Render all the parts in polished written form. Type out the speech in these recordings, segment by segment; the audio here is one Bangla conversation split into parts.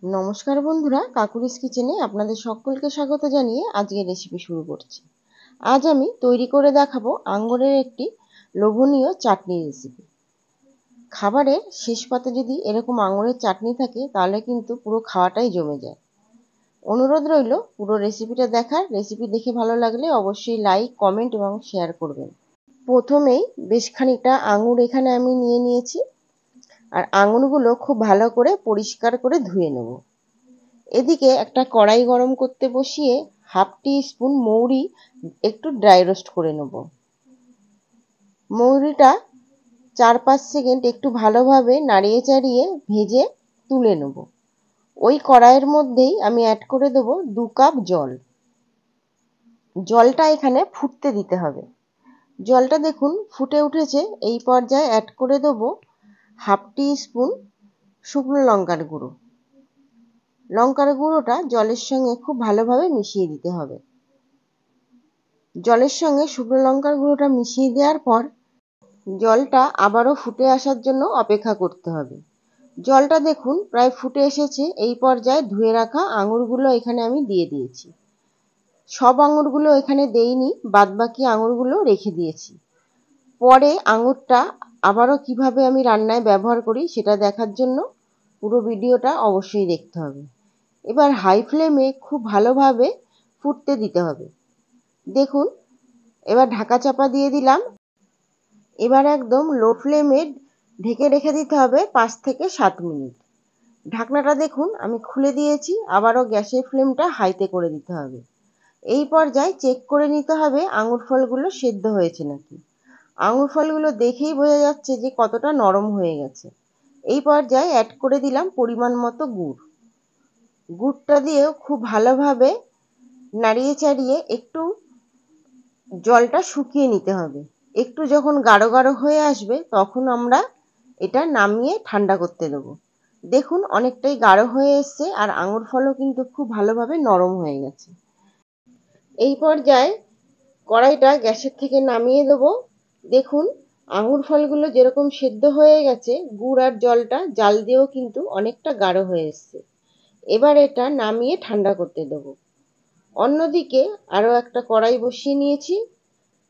নমস্কার বন্ধুরা, কাকুলিস কিচেনে আপনাদের সকলকে স্বাগত জানিয়ে আজকের রেসিপি শুরু করছি। আজ আমি তৈরি করে দেখাবো আঙ্গুরের একটি লোভনীয় চাটনি রেসিপি। খাবারের শেষ পাতে যদি এরকম আঙ্গুরের চাটনি থাকে তাহলে কিন্তু পুরো খাওয়াটাই জমে যায়। অনুরোধ রইল পুরো রেসিপিটা দেখার। রেসিপি দেখে ভালো লাগলে অবশ্যই লাইক, কমেন্ট এবং শেয়ার করবেন। প্রথমেই বেশ খানিকটা আঙ্গুর এখানে আমি নিয়ে নিয়েছি, আর আঙুরগুলো খুব ভালো করে পরিষ্কার করে ধুয়ে নেব। এদিকে একটা কড়াই গরম করতে বসিয়ে হাফ টি স্পুন মৌরি একটু ড্রাই রোস্ট করে নেব। মৌরিটা 4-5 সেকেন্ড একটু ভালোভাবে নাড়িয়ে চাড়িয়ে ভেজে তুলে নেব। ওই কড়াইয়ের মধ্যেই আমি অ্যাড করে দেব 2 কাপ জল। জলটা এখানে ফুটতে দিতে হবে। জলটা দেখুন ফুটে উঠেছে। এই পর্যায়ে অ্যাড করে দেব হাফ টি স্পুন শুকনো লঙ্কার গুঁড়ো। লঙ্কার গুঁড়োটা জলের সঙ্গে খুব ভালোভাবে মিশিয়ে দিতে হবে। জলের সঙ্গে শুকনো লঙ্কার গুঁড়োটা মিশিয়ে দেওয়ার পর জলটা আবারও ফুটে আসার জন্য অপেক্ষা করতে হবে। জলটা দেখুন প্রায় ফুটে এসেছে। এই পর্যায়ে ধুয়ে রাখা আঙুরগুলো এখানে আমি দিয়ে দিয়েছি। সব আঙুরগুলো এখানে দেইনি, বাদবাকি আঙুরগুলো রেখে দিয়েছি। পরে আঙুরটা আবারও কিভাবে আমি রান্নায় ব্যবহার করি সেটা দেখার জন্য পুরো ভিডিওটা অবশ্যই দেখতে হবে। এবার হাই ফ্লেমে খুব ভালোভাবে ফুটতে দিতে হবে। দেখুন এবার ঢাকা চাপা দিয়ে দিলাম। এবার একদম লো ফ্লেমে ঢেকে রেখে দিতে হবে 5 থেকে 7 মিনিট। ঢাকনাটা দেখুন আমি খুলে দিয়েছি। আবারও গ্যাসের ফ্লেমটা হাইতে করে দিতে হবে। এই পর্যায়ে চেক করে নিতে হবে আঙুর ফলগুলো সেদ্ধ হয়েছে নাকি। আঙুর ফলগুলো দেখেই বোঝা যাচ্ছে যে কতটা নরম হয়ে গেছে। এই পর্যায়ে অ্যাড করে দিলাম পরিমাণ মতো গুড়। গুড়টা দিয়েও খুব ভালোভাবে নাড়িয়ে চাড়িয়ে একটু জলটা শুকিয়ে নিতে হবে। একটু যখন গাঢ় গাঢ় হয়ে আসবে তখন আমরা এটা নামিয়ে ঠান্ডা করতে দেবো। দেখুন অনেকটাই গাঢ় হয়ে এসছে, আর আঙুর ফলও কিন্তু খুব ভালোভাবে নরম হয়ে গেছে। এই পর্যায়ে কড়াইটা গ্যাসের থেকে নামিয়ে দেবো। দেখুন আঙুর ফলগুলো যেরকম সেদ্ধ হয়ে গেছে, গুড় আর জলটা জাল দিয়েও কিন্তু অনেকটা গাঢ় হয়ে এসছে। এবার এটা নামিয়ে ঠান্ডা করতে দেবো। অন্যদিকে আরও একটা কড়াই বসিয়ে নিয়েছি,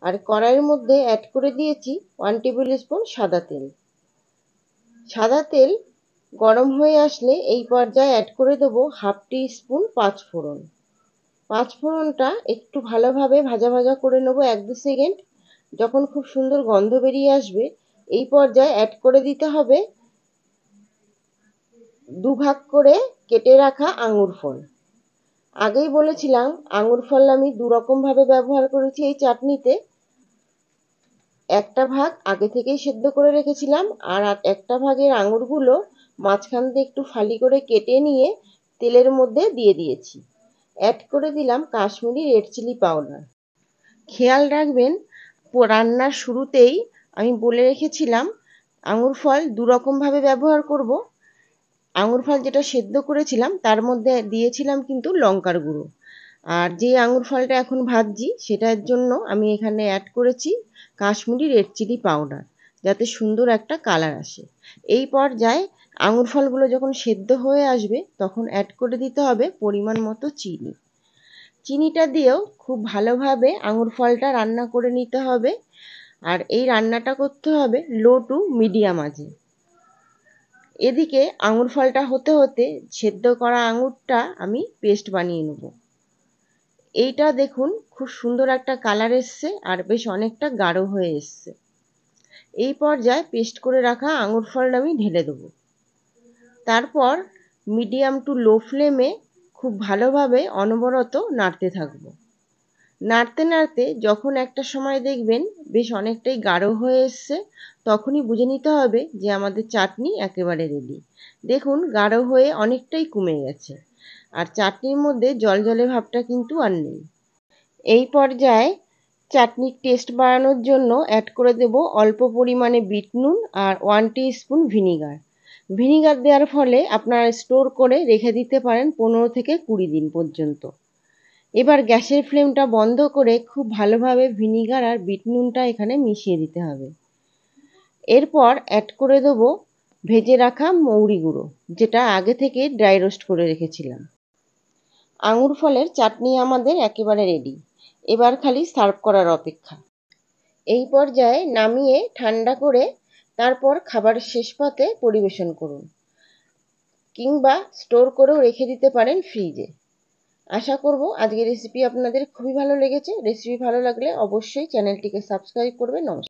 আর কড়াইয়ের মধ্যে অ্যাড করে দিয়েছি 1 টেবিল স্পুন সাদা তেল। সাদা তেল গরম হয়ে আসলে এই পর্যায়ে অ্যাড করে দেবো হাফ টি স্পুন পাঁচফোড়ন। পাঁচফোড়নটা একটু ভালোভাবে ভাজা ভাজা করে নেবো 1-2 সেকেন্ড। যখন খুব সুন্দর গন্ধ বেরিয়ে আসবে এই পর্যায়ে অ্যাড করে দিতে হবে 2 ভাগ করে কেটে রাখা আঙুর ফল। আগেই বলেছিলাম আঙুর ফল আমি 2 রকমভাবে ব্যবহার করেছি এই চাটনিতে। একটা ভাগ আগে থেকেই সেদ্ধ করে রেখেছিলাম, আর একটা ভাগের আঙুরগুলো মাঝখান দিয়ে একটু ফালি করে কেটে নিয়ে তেলের মধ্যে দিয়ে দিয়েছি। অ্যাড করে দিলাম কাশ্মীরি রেড চিলি পাউডার। খেয়াল রাখবেন রান্নার শুরুতেই আমি বলে রেখেছিলাম আঙুর ফল 2 রকমভাবে ব্যবহার করব। আঙুর ফল যেটা সেদ্ধ করেছিলাম তার মধ্যে দিয়েছিলাম কিন্তু লঙ্কার গুঁড়ো, আর যে আঙুর ফলটা এখন ভাজছি সেটার জন্য আমি এখানে অ্যাড করেছি কাশ্মীরি রেড চিলি পাউডার, যাতে সুন্দর একটা কালার আসে। এই পর্যায়ে আঙুর ফলগুলো যখন সেদ্ধ হয়ে আসবে তখন অ্যাড করে দিতে হবে পরিমাণ মতো চিনি। চিনিটা দিয়েও খুব ভালোভাবে আঙুর ফলটা রান্না করে নিতে হবে, আর এই রান্নাটা করতে হবে লো টু মিডিয়াম আঁচে। এদিকে আঙুর ফলটা হতে হতে সেদ্ধ করা আঙুরটা আমি পেস্ট বানিয়ে নেব। এইটা দেখুন খুব সুন্দর একটা কালার এসছে, আর বেশ অনেকটা গাঢ় হয়ে এসছে। এই পর্যায়ে পেস্ট করে রাখা আঙুর ফলটা আমি ঢেলে দেবো। তারপর মিডিয়াম টু লো ফ্লেমে খুব ভালোভাবে অনবরত নাড়তে থাকবো। নাড়তে নাড়তে যখন একটা সময় দেখবেন বেশ অনেকটাই গাঢ় হয়ে এসছে, তখনই বুঝে নিতে হবে যে আমাদের চাটনি একেবারে রেডি। দেখুন গাঢ় হয়ে অনেকটাই কমে গেছে, আর চাটনির মধ্যে জলজলে ভাবটা কিন্তু আর নেই। এই পর্যায়ে চাটনির টেস্ট বাড়ানোর জন্য অ্যাড করে দেব অল্প পরিমাণে বিট নুন আর 1 টিস্পুন ভিনিগার। ভিনিগার দেওয়ার ফলে আপনারা স্টোর করে রেখে দিতে পারেন 15 থেকে 20 দিন পর্যন্ত। এবার গ্যাসের ফ্লেমটা বন্ধ করে খুব ভালোভাবে ভিনিগার আর বিট নুনটা এখানে মিশিয়ে দিতে হবে। এরপর অ্যাড করে দেবো ভেজে রাখা মৌরি গুঁড়ো, যেটা আগে থেকে ড্রাই রোস্ট করে রেখেছিলাম। আঙুর ফলের চাটনি আমাদের একেবারে রেডি। এবার খালি সার্ভ করার অপেক্ষা। এই পর্যায়ে নামিয়ে ঠান্ডা করে তারপর খাবারের শেষ পাতে পরিবেশন করুন, কিংবা স্টোর করেও রেখে দিতে পারেন ফ্রিজে। আশা করব আজকের রেসিপি আপনাদের খুবই ভালো লেগেছে। রেসিপি ভালো লাগলে অবশ্যই চ্যানেলটিকে সাবস্ক্রাইব করবেন। নমস্কার।